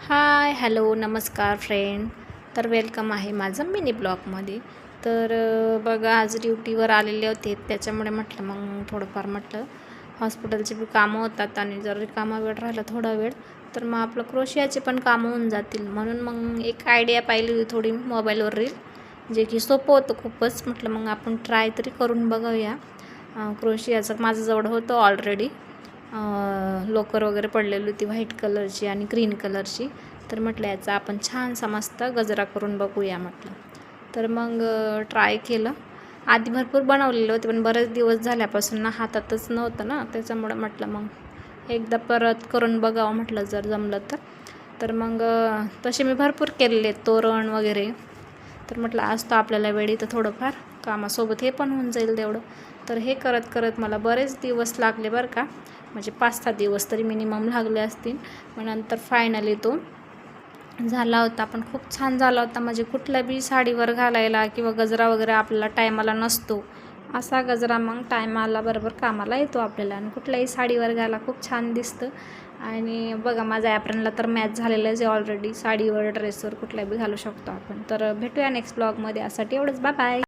Hi hello नमस्कार friend. तर welcome आहे माझं मिनी ब्लॉगमध्ये. तर बघा आज ड्युटीवर आलेले होते, त्याच्यामुळे म्हटलं मग थोडंफार म्हटलं हॉस्पिटलचे बी कामं होतात आणि जर रिकामा वेळ राहिला थोडा वेळ तर मग आपलं क्रोशियाचे पण कामं होऊन जातील. म्हणून मग एक आयडिया पाहिली होती थोडी मोबाईलवर रील, जे की सोपं होतं खूपच. म्हटलं मग आपण ट्राय तरी करून बघूया. क्रोशियाचं माझ्याजवळ होतं ऑलरेडी, लोकर वगैरे पडलेली होती व्हाईट कलरची आणि ग्रीन कलरची. तर म्हटलं याचा आपण छानसा मस्त गजरा करून बघूया म्हटलं. तर मग ट्राय केलं. आधी भरपूर बनवलेले होते पण बरेच दिवस झाल्यापासून ना हातातच नव्हतं ना, त्याच्यामुळं म्हटलं मग एकदा परत करून बघावं म्हटलं जर जमलं तर. तर मग तसे मी भरपूर केलेले तोरण वगैरे. तर म्हटलं आज तो आपल्याला वेळी तर थोडंफार कामासोबत हे पण होऊन जाईल तेवढं. तर हे करत करत मला बरेच दिवस लागले बरं का, म्हणजे 5-6 दिवस तरी मिनिमम लागले असतील. मग नंतर फायनली तो झाला होता, पण खूप छान झाला होता. म्हणजे कुठल्या बी साडीवर घालायला किंवा गजरा वगैरे आपल्याला टायमाला नसतो, असा गजरा मग टायमाला बरोबर कामाला येतो आपल्याला आणि कुठल्याही साडीवर घाला खूप छान दिसतं. आणि बघा माझ्या ॲप्रनला तर मॅच झालेलंच आहे ऑलरेडी, साडीवर ड्रेसवर कुठल्या बी घालू शकतो आपण. तर भेटूया नेक्स्ट ब्लॉगमध्ये. यासाठी एवढंच, बाय बाय.